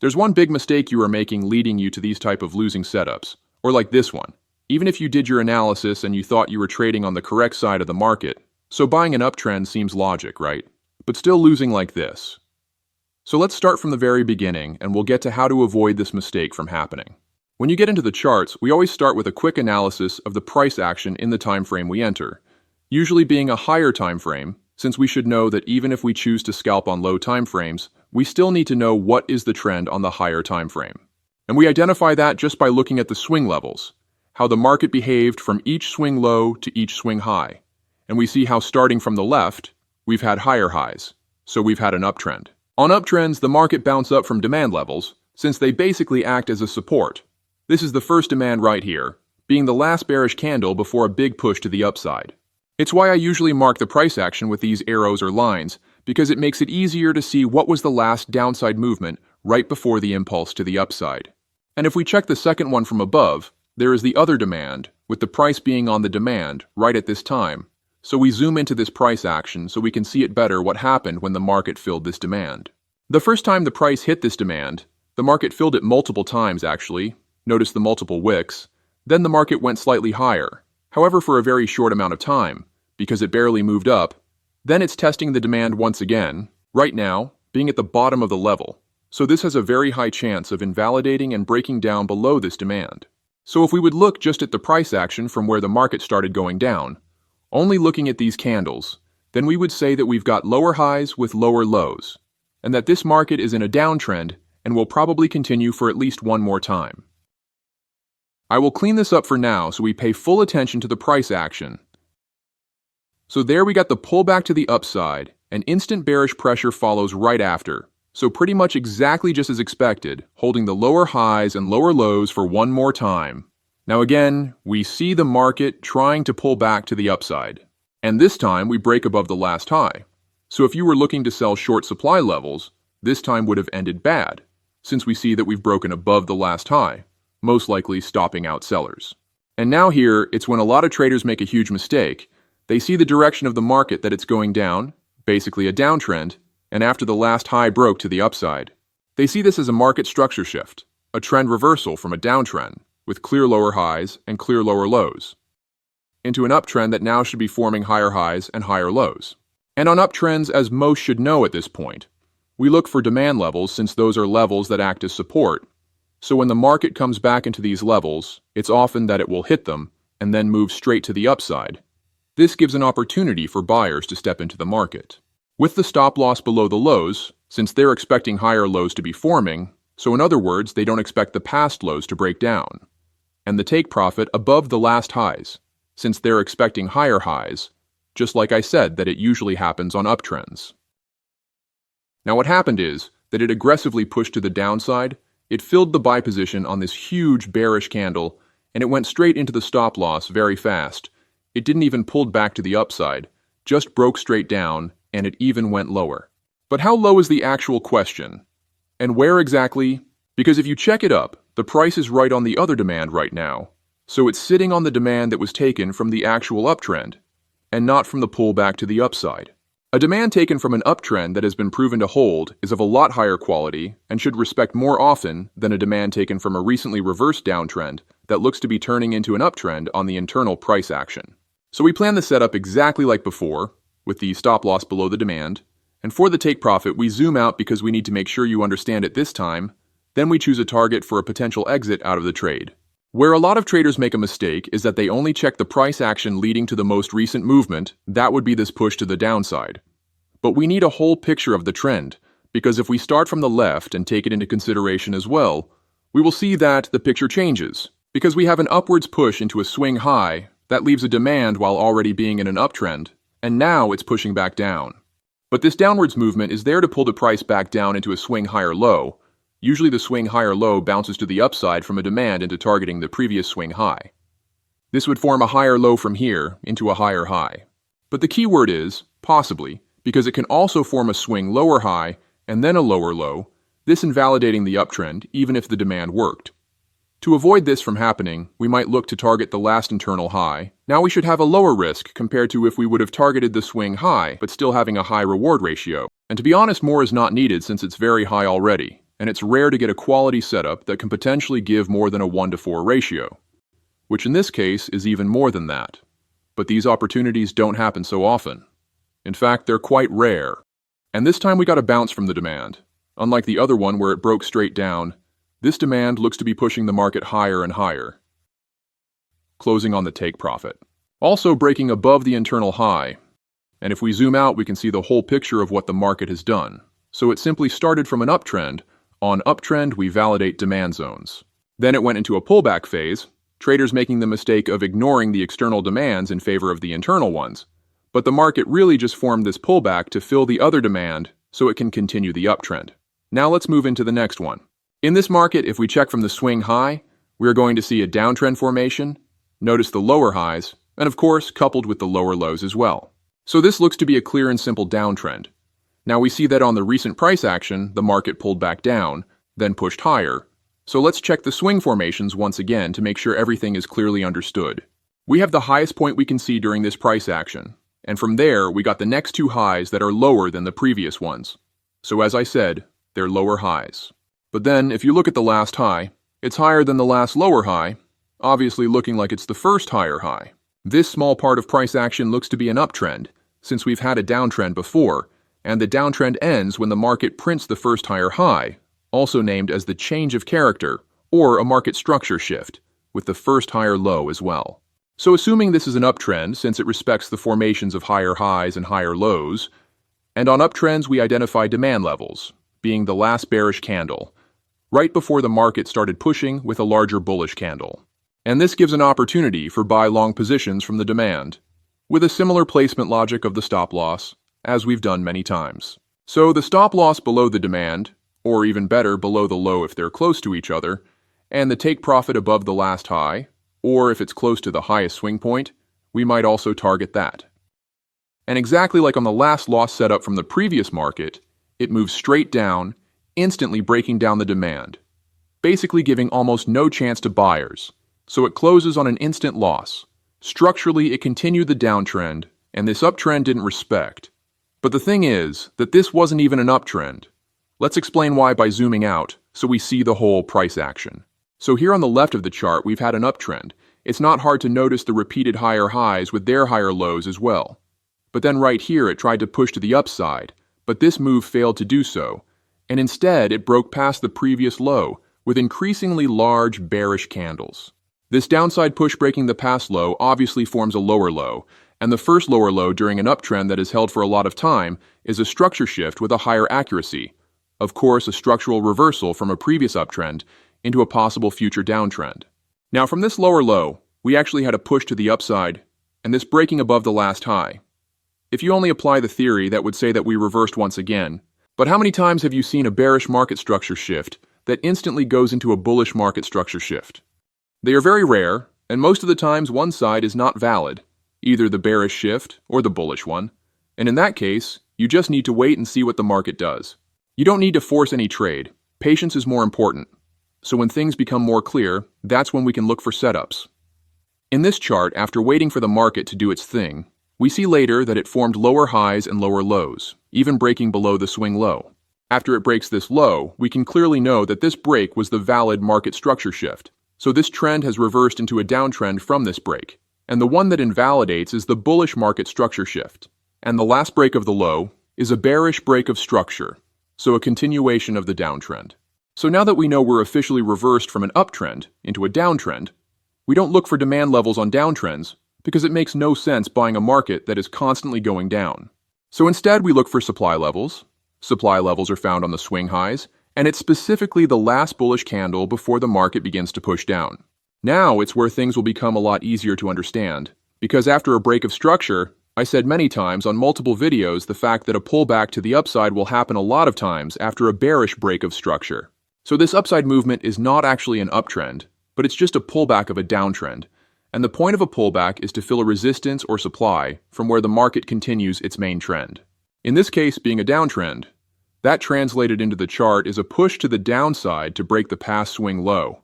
There's one big mistake you are making leading you to these type of losing setups, or like this one. Even if you did your analysis and you thought you were trading on the correct side of the market, so buying an uptrend seems logic, right? But still losing like this. So let's start from the very beginning and we'll get to how to avoid this mistake from happening. When you get into the charts, we always start with a quick analysis of the price action in the time frame we enter, usually being a higher time frame, since we should know that even if we choose to scalp on low time frames, we still need to know what is the trend on the higher time frame. And we identify that just by looking at the swing levels, how the market behaved from each swing low to each swing high. And we see how starting from the left, we've had higher highs, so we've had an uptrend. On uptrends, the market bounce up from demand levels, since they basically act as a support. This is the first demand right here, being the last bearish candle before a big push to the upside. It's why I usually mark the price action with these arrows or lines, because it makes it easier to see what was the last downside movement right before the impulse to the upside. And if we check the second one from above, there is the other demand, with the price being on the demand right at this time. So we zoom into this price action so we can see it better what happened when the market filled this demand. The first time the price hit this demand, the market filled it multiple times actually. Notice the multiple wicks. Then the market went slightly higher, however for a very short amount of time, because it barely moved up. Then it's testing the demand once again, right now, being at the bottom of the level. So this has a very high chance of invalidating and breaking down below this demand. So if we would look just at the price action from where the market started going down, only looking at these candles, then we would say that we've got lower highs with lower lows, and that this market is in a downtrend and will probably continue for at least one more time. I will clean this up for now so we pay full attention to the price action. So there we got the pullback to the upside, and instant bearish pressure follows right after. So pretty much exactly just as expected, holding the lower highs and lower lows for one more time. Now again, we see the market trying to pull back to the upside. And this time we break above the last high. So if you were looking to sell short supply levels, this time would have ended bad, since we see that we've broken above the last high, most likely stopping out sellers. And now here, it's when a lot of traders make a huge mistake. They see the direction of the market that it's going down, basically a downtrend, and after the last high broke to the upside. They see this as a market structure shift, a trend reversal from a downtrend, with clear lower highs and clear lower lows, into an uptrend that now should be forming higher highs and higher lows. And on uptrends, as most should know at this point, we look for demand levels since those are levels that act as support. So when the market comes back into these levels, it's often that it will hit them and then move straight to the upside. This gives an opportunity for buyers to step into the market. With the stop loss below the lows, since they're expecting higher lows to be forming, so in other words, they don't expect the past lows to break down. And the take profit above the last highs, since they're expecting higher highs, just like I said that it usually happens on uptrends. Now what happened is that it aggressively pushed to the downside. It filled the buy position on this huge bearish candle, and it went straight into the stop loss very fast. It didn't even pull back to the upside, just broke straight down, and it even went lower. But how low is the actual question? And where exactly? Because if you check it up, the price is right on the other demand right now. So it's sitting on the demand that was taken from the actual uptrend, and not from the pullback to the upside. A demand taken from an uptrend that has been proven to hold is of a lot higher quality and should respect more often than a demand taken from a recently reversed downtrend that looks to be turning into an uptrend on the internal price action. So we plan the setup exactly like before, with the stop loss below the demand, and for the take profit we zoom out because we need to make sure you understand it this time, then we choose a target for a potential exit out of the trade. Where a lot of traders make a mistake is that they only check the price action leading to the most recent movement, that would be this push to the downside. But we need a whole picture of the trend, because if we start from the left and take it into consideration as well, we will see that the picture changes, because we have an upwards push into a swing high that leaves a demand while already being in an uptrend, and now it's pushing back down. But this downwards movement is there to pull the price back down into a swing higher low. Usually the swing higher low bounces to the upside from a demand into targeting the previous swing high. This would form a higher low from here into a higher high. But the key word is possibly, because it can also form a swing lower high and then a lower low, this invalidating the uptrend even if the demand worked. To avoid this from happening, we might look to target the last internal high. Now we should have a lower risk compared to if we would have targeted the swing high but still having a high reward ratio. And to be honest, more is not needed since it's very high already. and it's rare to get a quality setup that can potentially give more than a 1-to-4 ratio, which in this case is even more than that. But these opportunities don't happen so often. In fact, they're quite rare. And this time we got a bounce from the demand. Unlike the other one where it broke straight down, this demand looks to be pushing the market higher and higher, closing on the take profit. Also breaking above the internal high. And if we zoom out, we can see the whole picture of what the market has done. So it simply started from an uptrend. On uptrend, we validate demand zones. Then it went into a pullback phase, traders making the mistake of ignoring the external demands in favor of the internal ones. But the market really just formed this pullback to fill the other demand so it can continue the uptrend. Now let's move into the next one. In this market, if we check from the swing high, we are going to see a downtrend formation, notice the lower highs, and of course, coupled with the lower lows as well. So this looks to be a clear and simple downtrend. Now we see that on the recent price action, the market pulled back down, then pushed higher. So let's check the swing formations once again to make sure everything is clearly understood. We have the highest point we can see during this price action, and from there we got the next two highs that are lower than the previous ones. So as I said, they're lower highs. But then, if you look at the last high, it's higher than the last lower high, obviously looking like it's the first higher high. This small part of price action looks to be an uptrend, since we've had a downtrend before, and the downtrend ends when the market prints the first higher high, also named as the change of character, or a market structure shift, with the first higher low as well. So assuming this is an uptrend, since it respects the formations of higher highs and higher lows, and on uptrends we identify demand levels, being the last bearish candle, right before the market started pushing with a larger bullish candle. And this gives an opportunity for buy-long positions from the demand, with a similar placement logic of the stop loss, as we've done many times. So the stop loss below the demand, or even better, below the low if they're close to each other, and the take profit above the last high, or if it's close to the highest swing point, we might also target that. And exactly like on the last loss setup from the previous market, it moves straight down, instantly breaking down the demand, basically giving almost no chance to buyers. So it closes on an instant loss. Structurally, it continued the downtrend, and this uptrend didn't respect. But the thing is that this wasn't even an uptrend. Let's explain why by zooming out, so we see the whole price action. So here on the left of the chart, we've had an uptrend. It's not hard to notice the repeated higher highs with their higher lows as well. But then right here, it tried to push to the upside, but this move failed to do so, and instead it broke past the previous low with increasingly large bearish candles. This downside push breaking the past low obviously forms a lower low, and the first lower low during an uptrend that is held for a lot of time is a structure shift with a higher accuracy. Of course, a structural reversal from a previous uptrend into a possible future downtrend. Now from this lower low, we actually had a push to the upside, and this breaking above the last high. If you only apply the theory, that would say that we reversed once again. But how many times have you seen a bearish market structure shift that instantly goes into a bullish market structure shift? They are very rare, and most of the times one side is not valid, either the bearish shift or the bullish one. And in that case, you just need to wait and see what the market does. You don't need to force any trade. Patience is more important. So when things become more clear, that's when we can look for setups. In this chart, after waiting for the market to do its thing, we see later that it formed lower highs and lower lows, even breaking below the swing low. After it breaks this low, we can clearly know that this break was the valid market structure shift. So this trend has reversed into a downtrend from this break. And the one that invalidates is the bullish market structure shift. And the last break of the low is a bearish break of structure, so a continuation of the downtrend. So now that we know we're officially reversed from an uptrend into a downtrend, we don't look for demand levels on downtrends because it makes no sense buying a market that is constantly going down. So instead we look for supply levels. Supply levels are found on the swing highs, and it's specifically the last bullish candle before the market begins to push down. Now it's where things will become a lot easier to understand, because after a break of structure, I said many times on multiple videos the fact that a pullback to the upside will happen a lot of times after a bearish break of structure. So this upside movement is not actually an uptrend, but it's just a pullback of a downtrend. And the point of a pullback is to fill a resistance or supply from where the market continues its main trend. In this case, being a downtrend, that translated into the chart is a push to the downside to break the past swing low.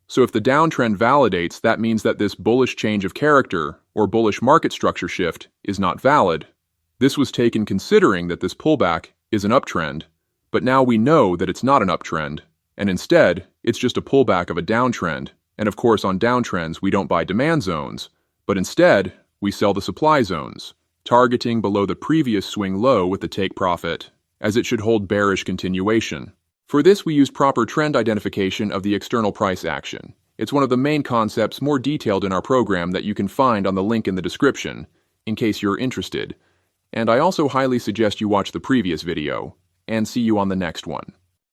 So if the downtrend validates, that means that this bullish change of character or bullish market structure shift is not valid. This was taken considering that this pullback is an uptrend, But now we know that it's not an uptrend, and instead, it's just a pullback of a downtrend. And of course, on downtrends, we don't buy demand zones, but instead, we sell the supply zones, targeting below the previous swing low with the take profit, as it should hold bearish continuation. For this, we use proper trend identification of the external price action. It's one of the main concepts more detailed in our program that you can find on the link in the description, in case you're interested. And I also highly suggest you watch the previous video, and see you on the next one.